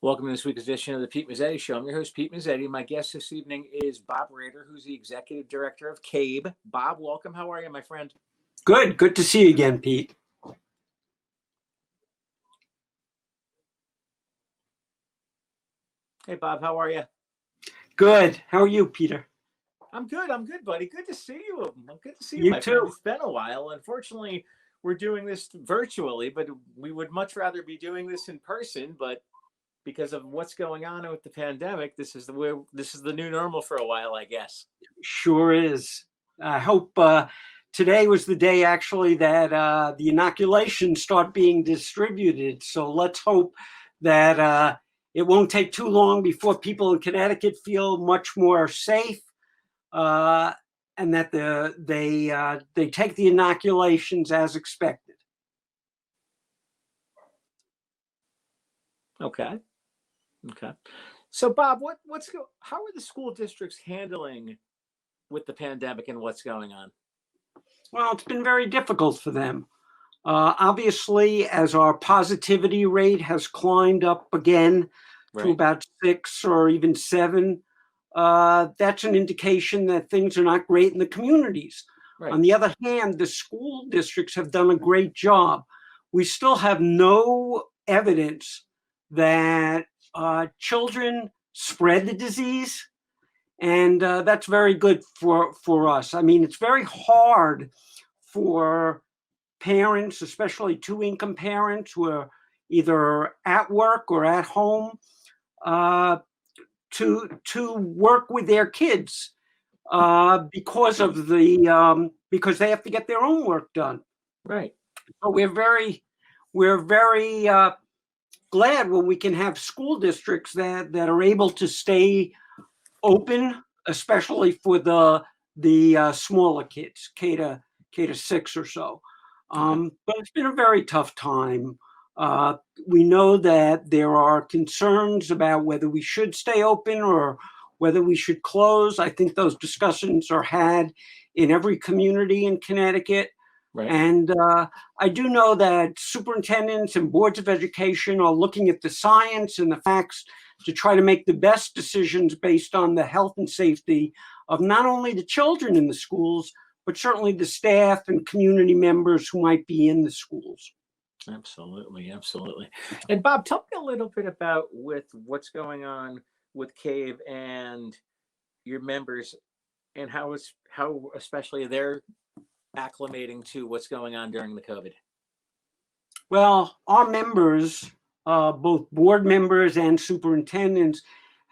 Welcome to this week's edition of the Pete Mezzetti Show. I'm your host, Pete Mezzetti. My guest this evening is Bob Rader, who's the executive director of CABE. Bob, welcome. How are you, my friend? Good. Good to see you again, Pete. Hey, Bob, how are you? Good. How are you, Peter? I'm good, buddy. Good to see you. Good to see You my too. friend. It's been a while. Unfortunately, we're doing this virtually, but we would much rather be doing this in person. But because of what's going on with the pandemic, this is the new normal for a while, I guess. Sure is. I hope today was the day actually that the inoculations start being distributed. So let's hope that it won't take too long before people in Connecticut feel much more safe, and that they take the inoculations as expected. Okay. So, Bob, how are the school districts handling with the pandemic and what's going on? Well, it's been very difficult for them. Obviously, as our positivity rate has climbed up again to about 6 or even 7, that's an indication that things are not great in the communities. Right. On the other hand, the school districts have done a great job. We still have no evidence that children spread the disease, and that's very good for us. I mean, it's very hard for parents, especially two-income parents who are either at work or at home, to work with their kids because they have to get their own work done. Right. So we're very glad when we can have school districts that are able to stay open, especially for the smaller kids, K to 6 or so. But it's been a very tough time. We know that there are concerns about whether we should stay open or whether we should close. I think those discussions are had in every community in Connecticut. Right. And I do know that superintendents and boards of education are looking at the science and the facts to try to make the best decisions based on the health and safety of not only the children in the schools, but certainly the staff and community members who might be in the schools. Absolutely. And Bob, tell me a little bit about with what's going on with CABE and your members, and how especially they're acclimating to what's going on during the COVID. Well, our members, both board members and superintendents,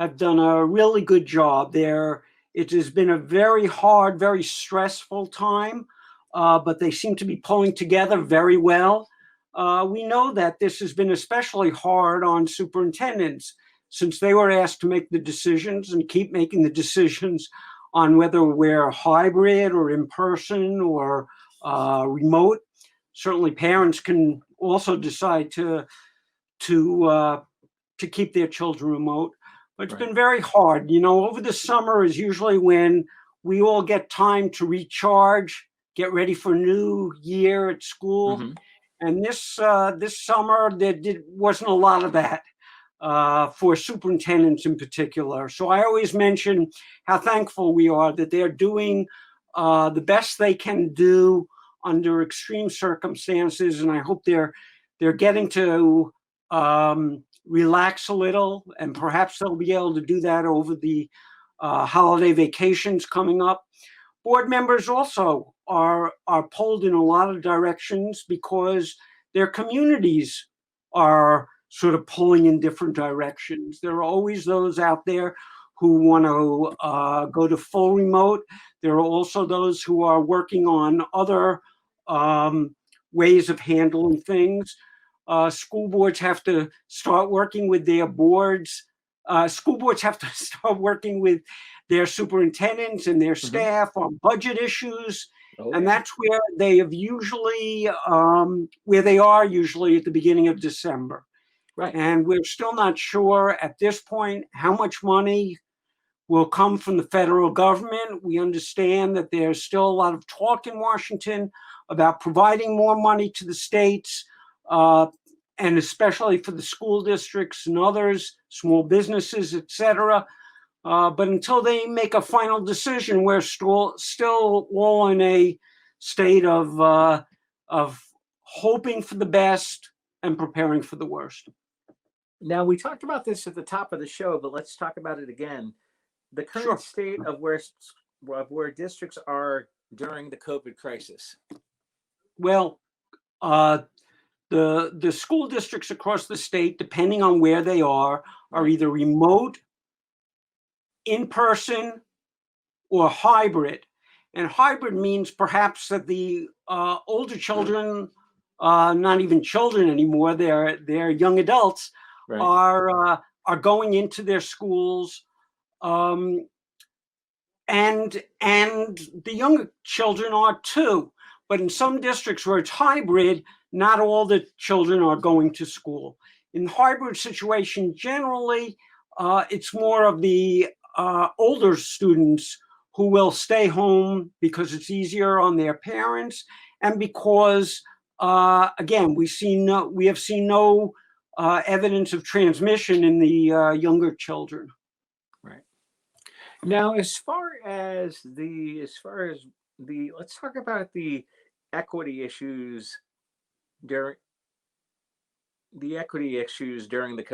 have done a really good job there. It has been a very hard, very stressful time, but they seem to be pulling together very well. We know that this has been especially hard on superintendents since they were asked to make the decisions and keep making the decisions on whether we're hybrid or in person or remote. Certainly parents can also decide to keep their children remote. But it's been very hard. You know, over the summer is usually when we all get time to recharge, get ready for a new year at school. Mm-hmm. And this summer, there wasn't a lot of that for superintendents in particular. So I always mention how thankful we are that they're doing the best they can do under extreme circumstances. And I hope they're getting to relax a little, and perhaps they'll be able to do that over the holiday vacations coming up. Board members also are pulled in a lot of directions because their communities are sort of pulling in different directions. There are always those out there who want to go to full remote. There are also those who are working on other ways of handling things. School boards have to start working with their boards. School boards have to start working with their superintendents and their staff on budget issues. And that's where they have usually, where they are usually at the beginning of December. Right. And we're still not sure at this point how much money will come from the federal government. We understand that there's still a lot of talk in Washington about providing more money to the states. and especially for the school districts and others, small businesses, etc. But until they make a final decision, we're still all in a state of hoping for the best and preparing for the worst. Now, we talked about this at the top of the show, but let's talk about it again. The current Sure. state of where districts are during the COVID crisis. Well, the school districts across the state, depending on where they are either remote, in person, or hybrid. And hybrid means perhaps that the older children, not even children anymore, they're young adults, Right. are going into their schools, and the younger children are too. But in some districts where it's hybrid, not all the children are going to school. In the hybrid situation, generally, it's more of the older students who will stay home because it's easier on their parents, and because, again, we have seen no evidence of transmission in the younger children. Right. Now, as far as let's talk about the equity issues during the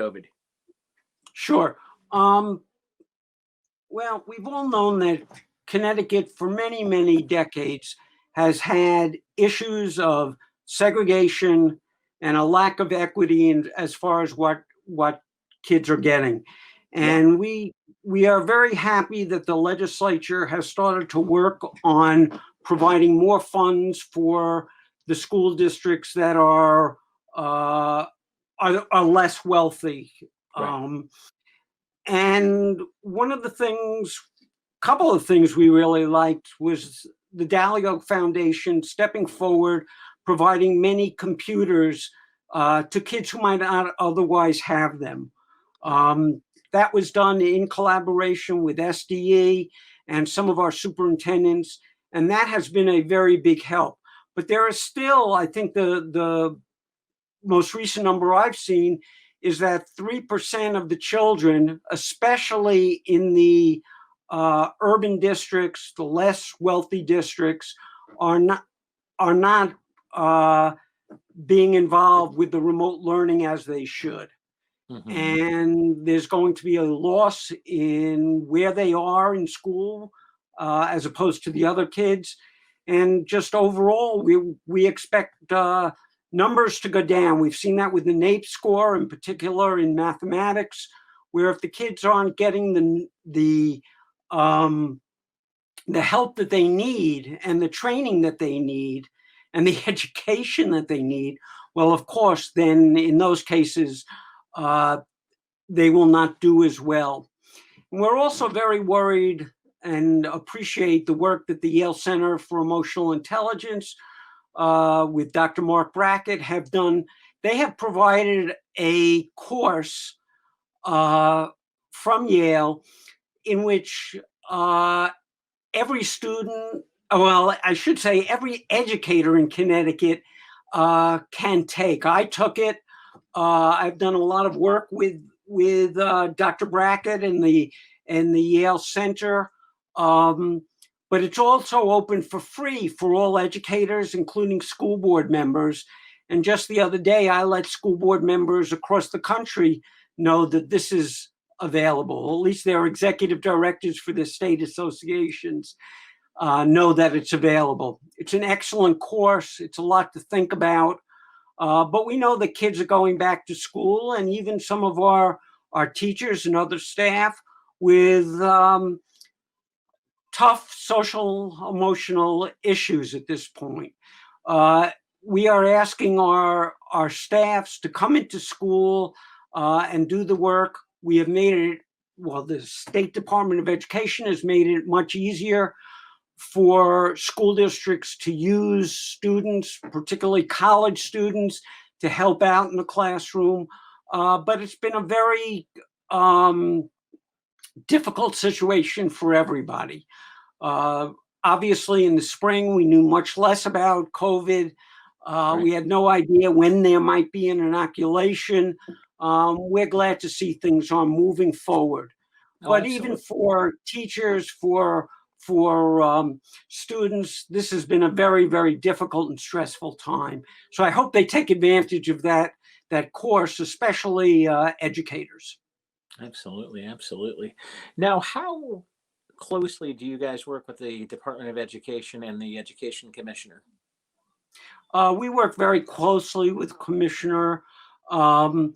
COVID. Sure. Well, we've all known that Connecticut for many, many decades has had issues of segregation and a lack of equity as far as what kids are getting. And we are very happy that the legislature has started to work on providing more funds for the school districts that are less wealthy. Right. And couple of things we really liked was the Dalio Foundation stepping forward, providing many computers to kids who might not otherwise have them. That was done in collaboration with SDE and some of our superintendents, and that has been a very big help. But there is still, I think the most recent number I've seen is that 3% of the children, especially in the urban districts, the less wealthy districts, are not being involved with the remote learning as they should. Mm-hmm. And there's going to be a loss in where they are in school as opposed to the other kids. And just overall, we expect numbers to go down. We've seen that with the NAEP score, in particular in mathematics, where if the kids aren't getting the help that they need and the training that they need and the education that they need, well, of course, then in those cases, they will not do as well. And we're also very worried and appreciate the work that the Yale Center for Emotional Intelligence with Dr. Mark Brackett have done. They have provided a course from Yale in which every student, well, I should say every educator in Connecticut can take. I took it. I've done a lot of work with Dr. Brackett and the Yale Center. But it's also open for free for all educators, including school board members. And just the other day, I let school board members across the country know that this is available. At least their executive directors for the state associations know that it's available. It's an excellent course. It's a lot to think about. But we know that kids are going back to school, and even some of our teachers and other staff with tough social, emotional issues at this point. We are asking our staffs to come into school and do the work. We have made it, well, the State Department of Education has made it much easier for school districts to use students, particularly college students, to help out in the classroom. But it's been a very difficult situation for everybody. Obviously, in the spring, we knew much less about COVID. Right. We had no idea when there might be an inoculation. We're glad to see things are moving forward. Oh, But even absolutely. for teachers, for students, this has been a very, very difficult and stressful time. So I hope they take advantage of that course, especially educators. Absolutely. Absolutely. Now, how closely do you guys work with the Department of Education and the Education Commissioner? We work very closely with Commissioner. Um,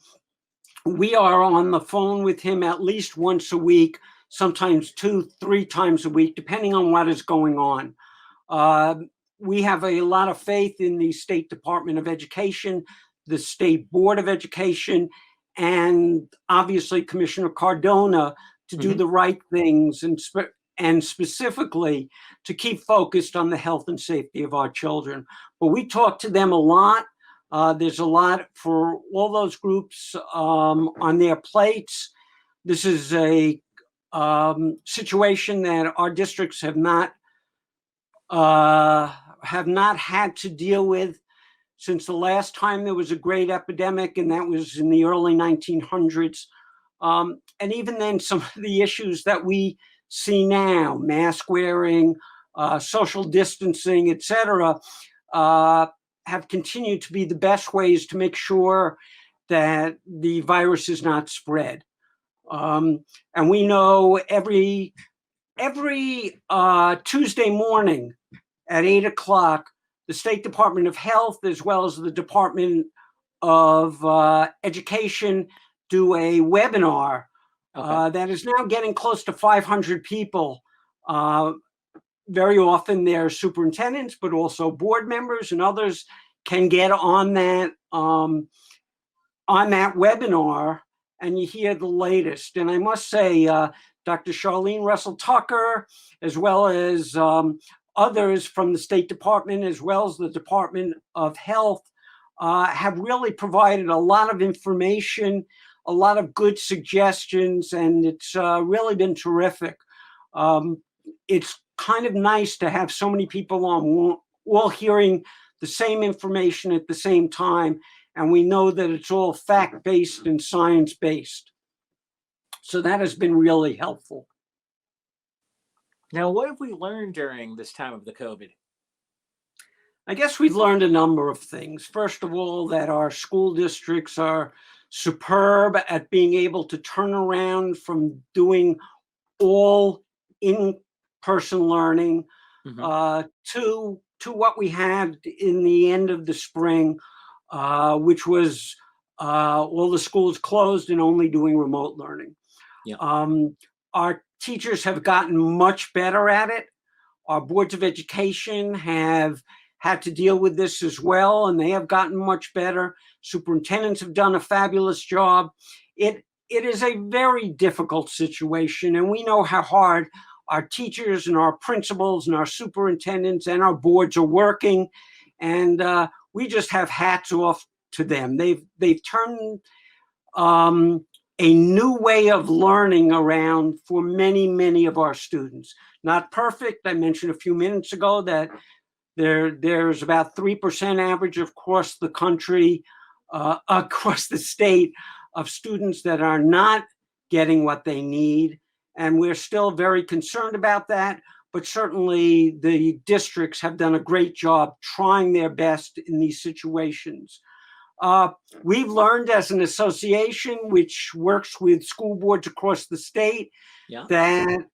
we are on the phone with him at least once a week, sometimes two, three times a week, depending on what is going on. Uh, we have a lot of faith in the State Department of Education, the State Board of Education, and obviously Commissioner Cardona to do Hmm. the right things and specifically to keep focused on the health and safety of our children. But we talk to them a lot. There's a lot for all those groups on their plates. This is a situation that our districts have not had to deal with since the last time there was a great epidemic, and that was in the early 1900s. And even then, some of the issues that we see now, mask wearing, social distancing, etc., have continued to be the best ways to make sure that the virus is not spread. And we know every Tuesday morning at 8 o'clock, the State Department of Health, as well as the Department of Education, do a webinar Okay. that is now getting close to 500 people. Very often they're superintendents, but also board members and others can get on that webinar, and you hear the latest. And I must say, Dr. Charlene Russell Tucker, as well as others from the State Department, as well as the Department of Health, have really provided a lot of information, a lot of good suggestions, and it's really been terrific. It's kind of nice to have so many people on, all hearing the same information at the same time, and we know that it's all fact-based and science-based. So that has been really helpful. Now, what have we learned during this time of the COVID? I guess we've learned a number of things. First of all, that our school districts are superb at being able to turn around from doing all in-person learning Hmm. to what we had in the end of the spring, which was all the schools closed and only doing remote learning. Yeah. Our teachers have gotten much better at it. Our boards of education have had to deal with this as well, and they have gotten much better. Superintendents have done a fabulous job. It is a very difficult situation, and we know how hard our teachers and our principals and our superintendents and our boards are working, and we just have hats off to them. They've turned a new way of learning around for many, many of our students. Not perfect. I mentioned a few minutes ago that there's about 3% average across the country, across the state, of students that are not getting what they need. And we're still very concerned about that. But certainly the districts have done a great job trying their best in these situations. We've learned as an association, which works with school boards across the state, Yeah. that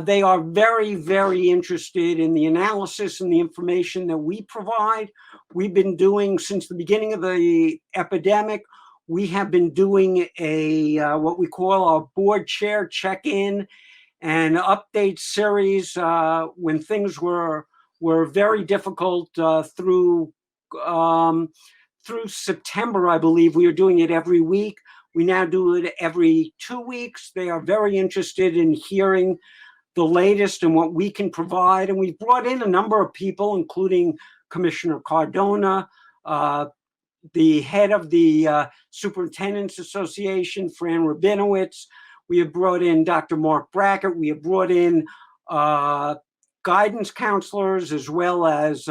they are very, very interested in the analysis and the information that we provide. We've been doing, since the beginning of the epidemic, we have been doing a what we call our board chair check-in and update series when things were very difficult through September, I believe. We are doing it every week. We now do it every 2 weeks. They are very interested in hearing the latest and what we can provide. And we've brought in a number of people, including Commissioner Cardona, the head of the Superintendents Association, Fran Rabinowitz. We have brought in Dr. Mark Brackett. We have brought in guidance counselors, as well as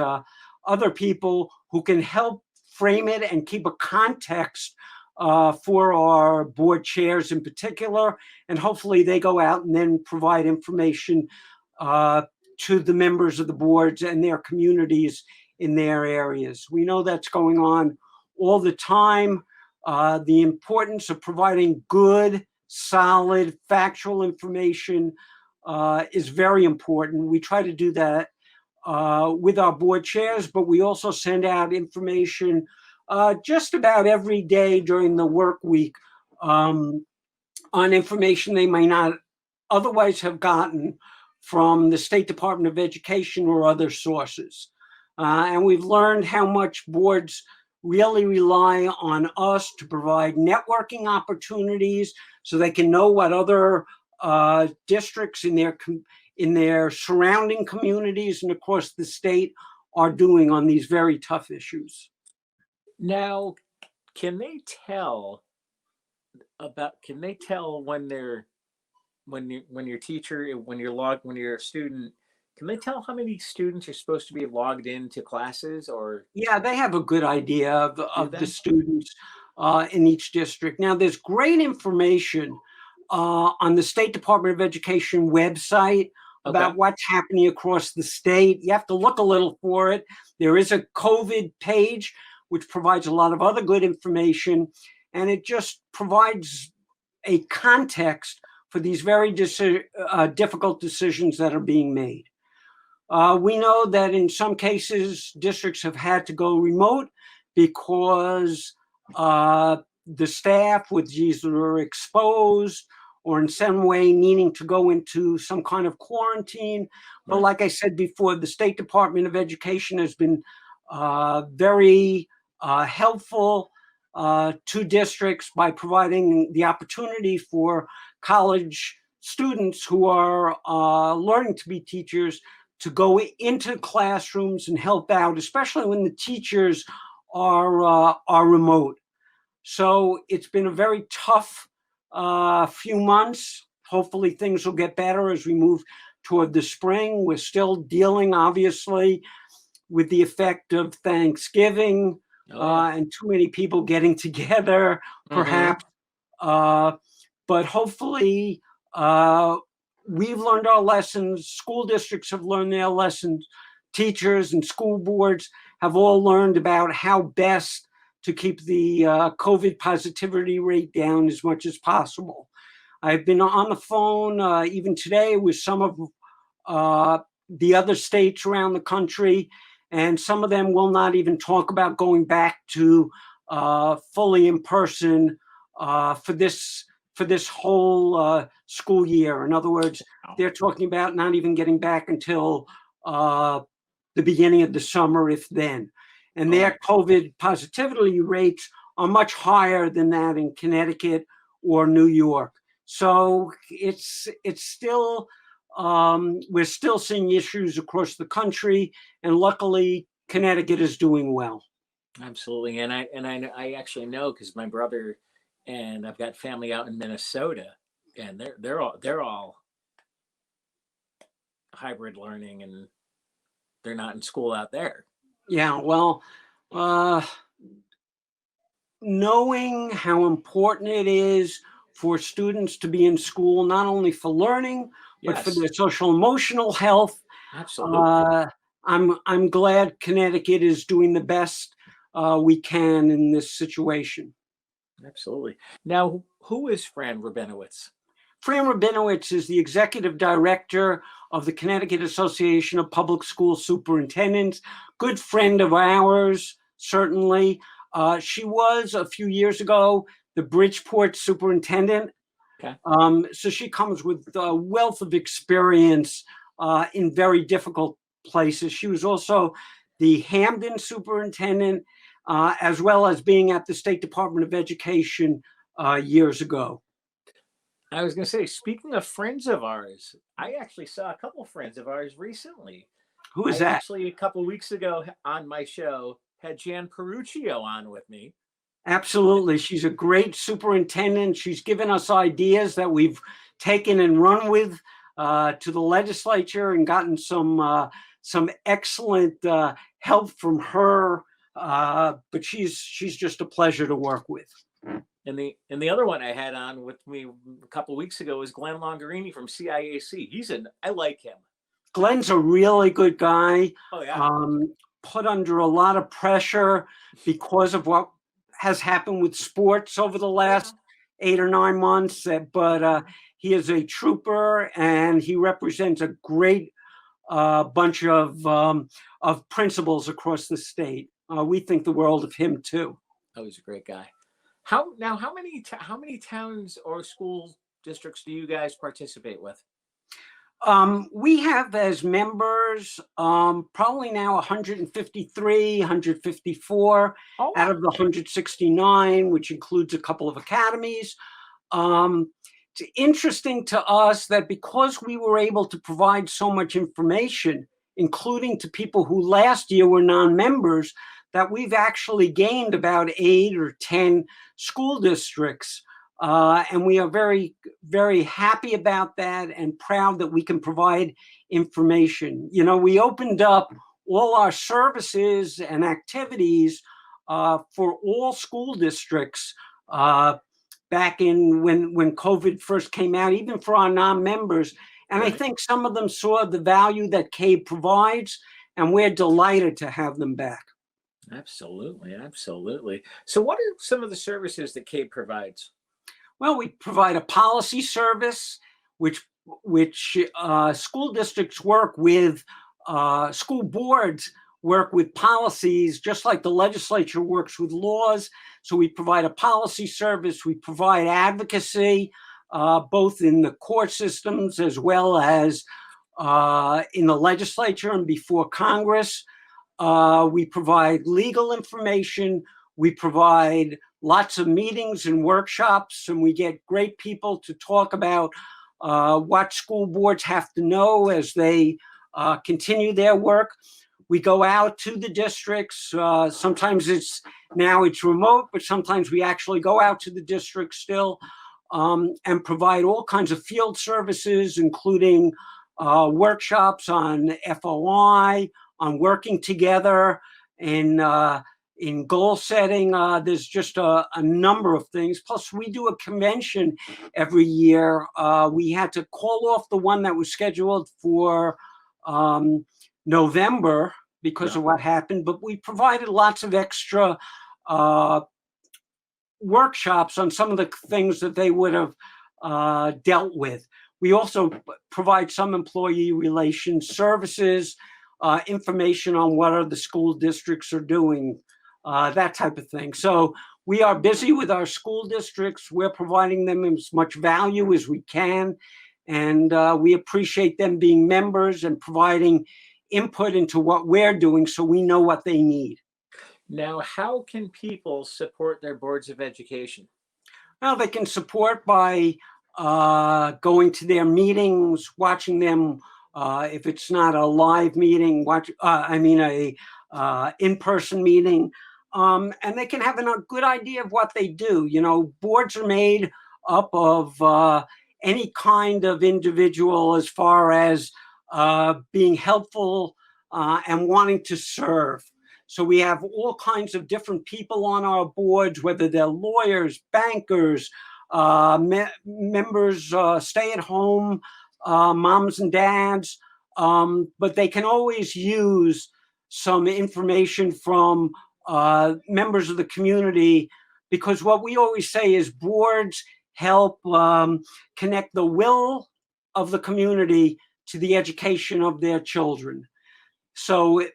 other people who can help frame it and keep a context for our board chairs in particular. And hopefully they go out and then provide information to the members of the boards and their communities in their areas. We know that's going on all the time. The importance of providing good, solid, factual information is very important. We try to do that with our board chairs, but we also send out information just about every day during the work week on information they may not otherwise have gotten from the State Department of Education or other sources. And we've learned how much boards really rely on us to provide networking opportunities so they can know what other districts in their surrounding communities and across the state are doing on these very tough issues. Now, can they tell when your teacher, when you're a student, can they tell how many students are supposed to be logged into classes? Or Yeah, they have a good idea of they? the students in each district. Now, there's great information on the State Department of Education website about Okay. what's happening across the state. You have to look a little for it. There is a COVID page, which provides a lot of other good information, and it just provides a context for these very difficult decisions that are being made. We know that in some cases, districts have had to go remote because the staff was either exposed or in some way needing to go into some kind of quarantine. But Right. like I said before, the State Department of Education has been very helpful to districts by providing the opportunity for college students who are learning to be teachers to go into classrooms and help out, especially when the teachers are remote. So it's been a very tough few months. Hopefully things will get better as we move toward the spring. We're still dealing, obviously, with the effect of Thanksgiving and too many people getting together, perhaps. But hopefully we've learned our lessons. School districts have learned their lessons. Teachers and school boards have all learned about how best to keep the COVID positivity rate down as much as possible. I've been on the phone even today with some of the other states around the country, and some of them will not even talk about going back to fully in person for this whole school year. In other words, they're talking about not even getting back until the beginning of the summer, if then. And their COVID positivity rates are much higher than that in Connecticut or New York. So it's still, we're still seeing issues across the country, and luckily Connecticut is doing well. Absolutely. And I actually know, because my brother and I've got family out in Minnesota, and they're all hybrid learning, and they're not in school out there. Yeah, well, knowing how important it is for students to be in school, not only for learning, but for Yes, their social emotional health. absolutely. I'm glad Connecticut is doing the best we can in this situation. Absolutely. Now, who is Fran Rabinowitz? Fran Rabinowitz is the executive director of the Connecticut Association of Public School Superintendents. Good friend of ours, certainly. She was, a few years ago, the Bridgeport superintendent. Okay. So she comes with a wealth of experience in very difficult places. She was also the Hamden superintendent, as well as being at the State Department of Education years ago. I was going to say, speaking of friends of ours, I actually saw a couple friends of ours recently. Who is I that? actually, a couple of weeks ago on my show, had Jan Peruccio on with me. Absolutely. She's a great superintendent. She's given us ideas that we've taken and run with to the legislature and gotten some excellent help from her, but she's just a pleasure to work with. And the other one I had on with me a couple of weeks ago is Glenn Longarini from CIAC. I like him. Glenn's a really good guy. Oh yeah. Put under a lot of pressure because of what has happened with sports over the last 8 or 9 months. But he is a trooper, and he represents a great bunch of principals across the state. We think the world of him too. Oh, he's a great guy. How many towns or school districts do you guys participate with? We have as members probably now 153, 154 out of the 169, which includes a couple of academies. It's interesting to us that because we were able to provide so much information, including to people who last year were non-members, that we've actually gained about 8 or 10 school districts. And we are very, very happy about that and proud that we can provide information. You know, we opened up all our services and activities for all school districts back in when COVID first came out, even for our non-members. And I think some of them saw the value that CABE provides, and we're delighted to have them back. Absolutely, absolutely. So what are some of the services that CABE provides? Well, we provide a policy service, which school districts work with, school boards work with policies, just like the legislature works with laws. So we provide a policy service. We provide advocacy, both in the court systems as well as in the legislature and before Congress. We provide legal information. We provide lots of meetings and workshops, and we get great people to talk about what school boards have to know as they continue their work. We go out to the districts. Sometimes it's remote, but sometimes we actually go out to the districts still and provide all kinds of field services, including workshops on FOI, on working together, in goal setting. There's just a number of things. Plus, we do a convention every year. We had to call off the one that was scheduled for November because of what happened, but we provided lots of extra workshops on some of the things that they would have dealt with. We also provide some employee relations services, information on what are the school districts are doing, that type of thing. So we are busy with our school districts. We're providing them as much value as we can. And we appreciate them being members and providing input into what we're doing so we know what they need. Now, how can people support their boards of education? Well, they can support by going to their meetings, watching them. If it's not a live meeting, a in-person meeting, and they can have a good idea of what they do. You know, boards are made up of any kind of individual as far as being helpful and wanting to serve. So we have all kinds of different people on our boards, whether they're lawyers, bankers, members, stay-at-home moms and dads, but they can always use some information from members of the community, because what we always say is boards help connect the will of the community to the education of their children. So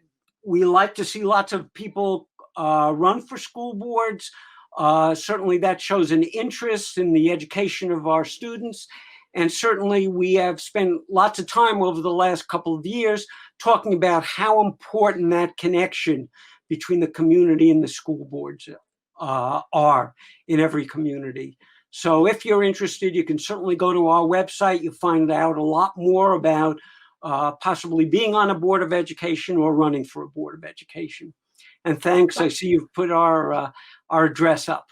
we like to see lots of people run for school boards. Certainly that shows an interest in the education of our students. And certainly we have spent lots of time over the last couple of years talking about how important that connection between the community and the school boards are in every community. So if you're interested, you can certainly go to our website. You'll find out a lot more about possibly being on a board of education or running for a board of education. And thanks. I see you've put our address up.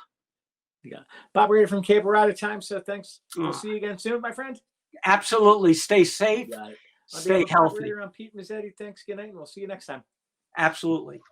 Yeah. Bob Rader from CABE, we're out of time, so thanks. We'll see you again soon, my friend. Absolutely. Stay safe. Stay healthy. I'm Pete Mezzetti. Thanks. Good night, and we'll see you next time. Absolutely.